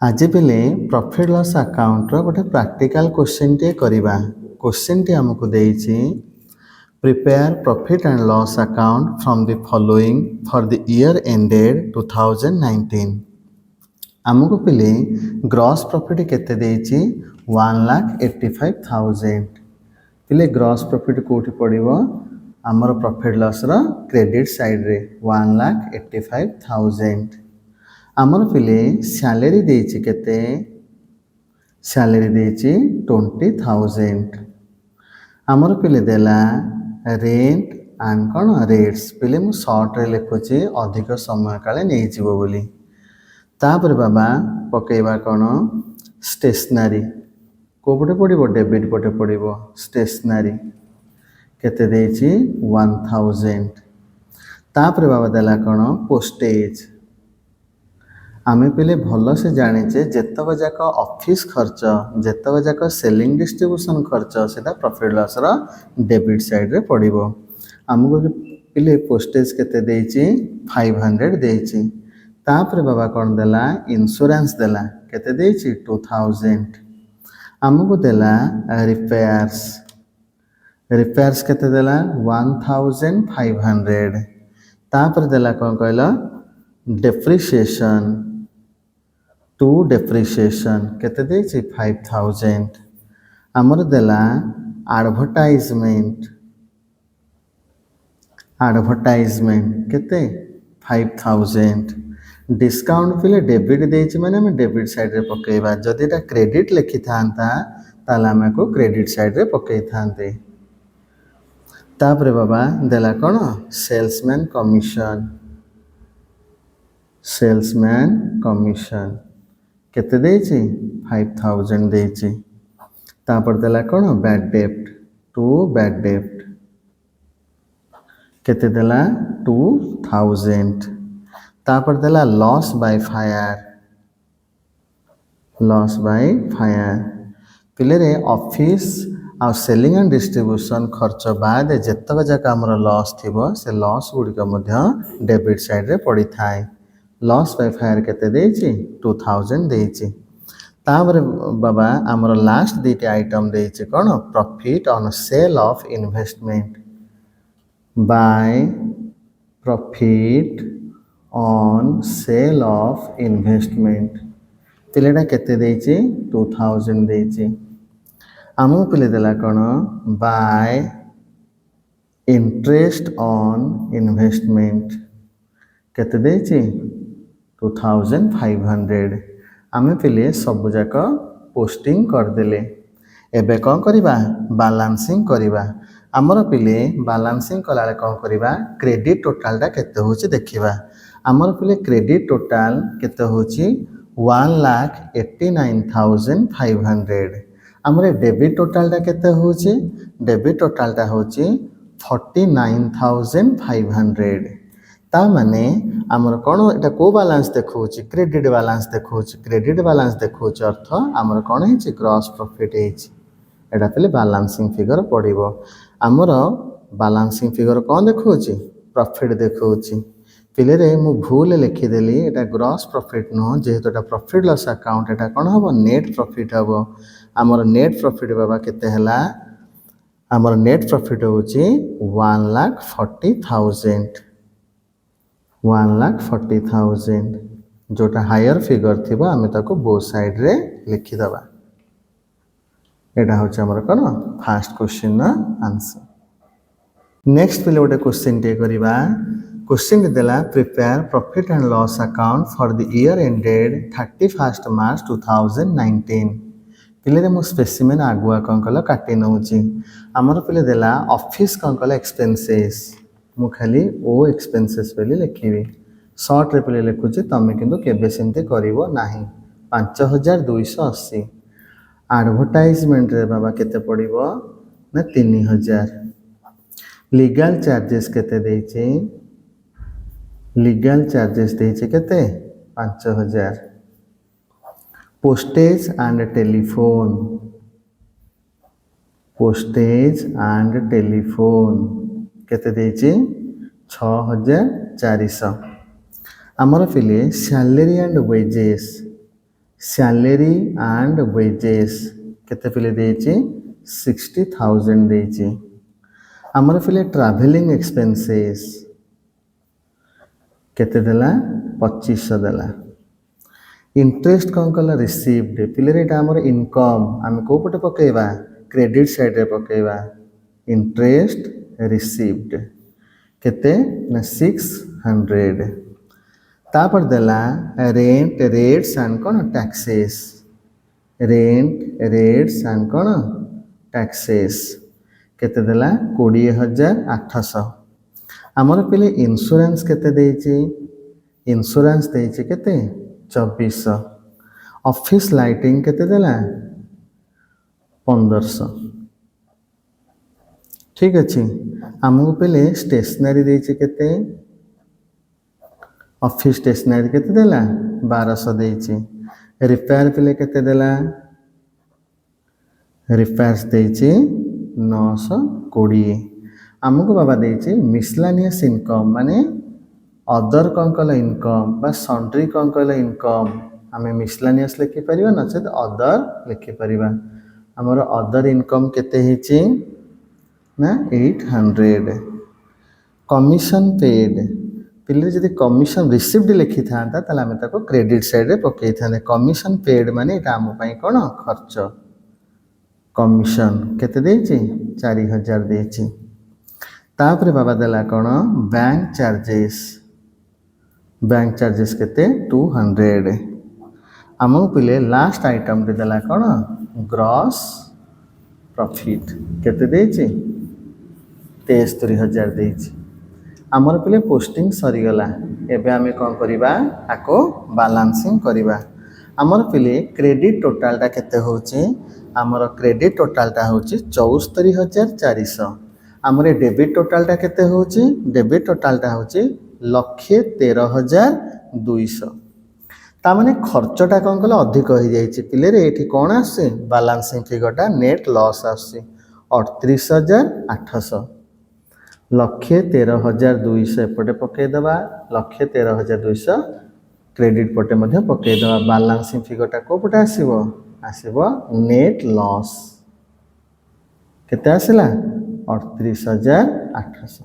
आज पिले profit loss account रो गोटे प्रैक्टिकल क्वेश्चन टे करिबा। क्वेश्चन टे हमको देइछि prepare profit and loss account from the following for the year ended 2019। हमको पिले ग्रॉस प्रॉफिट केते देइछि 1,85,000। पिले ग्रॉस प्रॉफिट कोठी पड़िबो हमर प्रॉफिट लॉस रो क्रेडिट साइड रे 1,85,000। आमर पिले सैलरी देइछि केते सैलरी देइछि 20,000। आमर पिले देला रेंट एंड कौन रेट्स पिले मु शॉर्ट रे लिखुछि अधिक समय काले नहीं जीवो बोली। तापर बाबा पकेबा कौन स्टेशनरी को पटे पड़िबो डेबिट पटे पड़िबो स्टेशनरी केते देइछि 1,000। तापर बाबा देला कौन पोस्टेज आमे पिले भल से जाने जेतक जाक ऑफिस खर्च जेतक जाक सेलिंग डिस्ट्रीब्यूशन खर्च सेटा प्रॉफिट लॉस रो डेबिट साइड रे पड़िबो। हमको पिले पोस्टेज केते देइछि 500 देइछि। तापर बाबा कौन देला इंश्योरेंस देला केते देइछि 2000। हमको देला रिपेयर्स रिपेयर्स केते देला 1500। तापर देला कौन कहला डेप्रिसिएशन टू डेप्रिसिएशन केते देइछि 5,000। हमर देला एडवर्टाइजमेंट केते 5,000। डिस्काउंट पिले डेबिट देइछि माने हम डेबिट साइड रे पकेइबा जदि एटा क्रेडिट लिखि थांता ताला हम को क्रेडिट साइड रे पकेइ थांते। तापर बाबा देला कोन सेल्समैन कमीशन केते देइछि 5,000 देइछि। तापर देला कोन बैड डेब्ट केते देला 2,000। तापर देला लॉस बाय फायर पिले रे ऑफिस आ सेलिंग एंड डिस्ट्रीब्यूशन खर्च बाद जेतक जाक हमर लॉस थिबो से लॉस गुडिक मध्य डेबिट साइड रे पड़ी थाए। लॉस बाय फायर केते देइछि 2,000 देइछि। तापर बाबा हमर लास्ट दीटे आइटम देइछि कोन profit on sale of investment by profit on sale of investment पिलेटा केते देइछि 2,000 देइछि। आमु पिले देला कोन बाय इंटरेस्ट ऑन इन्वेस्टमेंट केते देइछि 2,500। आमे पिले सब जाक पोस्टिंग कर देले। एबे कौन करिबा बैलेंसिंग करिबा। आमर पिले बैलेंसिंग कलाले कौन करिबा क्रेडिट टोटल टा केते होछि देखिबा। आमर पिले क्रेडिट टोटल केते होछि 1,89,500। आमर डेबिट टोटल टा केते होछि डेबिट टोटल टा होछि 49,500। ता माने आमर कोन एटा को बैलेंस देखौछि क्रेडिट बैलेंस देखौछि। क्रेडिट बैलेंस देखौछि अर्थ आमर कोन हेछि ग्रॉस प्रॉफिट हेछि। एटा पले बैलेंसिंग फिगर पड़िबो। आमर बैलेंसिंग फिगर कोन देखौछि प्रॉफिट देखौछि। पिले रे मु भूल लिखि देली एटा ग्रॉस प्रॉफिट न जेहेतु एटा प्रॉफिट लॉस अकाउंट एटा कोन हबो नेट प्रॉफिट हबो। आमर नेट प्रॉफिट बाबा केते हला आमर नेट प्रॉफिट होछि 1,40,000 जोटा हायर फिगर थिबो आमे ताको बो साइड रे लिखि दबा। एटा होछि हमर कोन फर्स्ट क्वेश्चन ना आंसर। नेक्स्ट पिले गोटे क्वेश्चन टे करिबा। क्वेश्चन देला prepare profit and loss account for the year ended 31 मार्च 2019। पिले रे मु स्पेसिमेन आगुआ कोन कला काटी नउची। हमर पिले देला ऑफिस कोन कला एक्सपेंसेस मु खाली ओ एक्सपेंसेस बेली लिखिबी। शॉर्ट रे पिले लिखुची तमे किंतु केबे सेमते करिवो नाही। 5,280। एडवर्टाइजमेंट रे बाबा केते पड़िबो ना 3,000। लीगल चार्जेस केते देइछि लीगल चार्जेस देइछि केते 5,000। पोस्टेज एंड टेलीफोन केते देइछि 6,400। आमर पिले salary and wages salary and wages केते पिले देछि 60,000 देछि आमर पिले ट्रैवलिंग एक्सपेंसेस केते देला 2500 देला इंटरेस्ट कौन कला रिसीव्ड पिले एटा हमर इनकम आम को पटे पकेबा क्रेडिट साइड रे पकेबा इंटरेस्ट रिसीव्ड केते ना 600 तापर देला रेंट रेट्स एंड कौन टैक्सेस रेंट रेट्स एंड कौन टैक्सेस केते देला 20,800 आमर पिले इंश्योरेंस केते देछि इंश्योरेंस देछि केते 2400 ऑफिस लाइटिंग केते देला 1500 ठीक अच्छे आमको पहले स्टेशनरी देछि केते ऑफिस स्टेशनरी केते देला 1200 देछि रिपेयर पिले केते देला रिपेयर्स देछि 920 आमको बाबा देछि मिसलानियस इनकम माने अदर कौन कला इनकम बा सन्ड्री कौन कला इनकम आम मिसलानियस लिखि परिबा नचेत अदर लिखि परिबा हमर अदर इनकम केते हिची ना 800 कमीशन पेड पिले जदि कमीशन रिसीव्ड लिखि थांता ताले आमे ताको क्रेडिट साइड रे पकेइ थाने कमीशन पेड माने एटा आम पई कोन खर्च कमीशन केते देछि 4000 देछि तापरे बाबा देला कोन बैंक चार्जेस केते 200 आमको पिले लास्ट आइटम दे देला कोन ग्रॉस प्रॉफिट केते देछि 73,000 देछि आमर पिले पोस्टिंग सरी गला एबे आमे कोन करिबा आको बैलेंसिंग करिबा आमर पिले क्रेडिट टोटल टा केते होछि आमर क्रेडिट टोटल टा होछि 74,400 आमरे डेबिट टोटल टा केते होछि डेबिट टोटल टा होछि 1,13,200 ता माने खर्चटा कौन कले अधिक हो जाइए पिले रे एठी कौन आसे बैलेंसिंग फिगरटा नेट लॉस आसे 38,800 1,13,200 एपटे पकईदेवा 1,13,200 क्रेडिट पटे मध्य पकईदेवा बैलेंसिंग फिगरटा को पटे आसीबो आसीबो नेट लॉस केते आसिला 38,800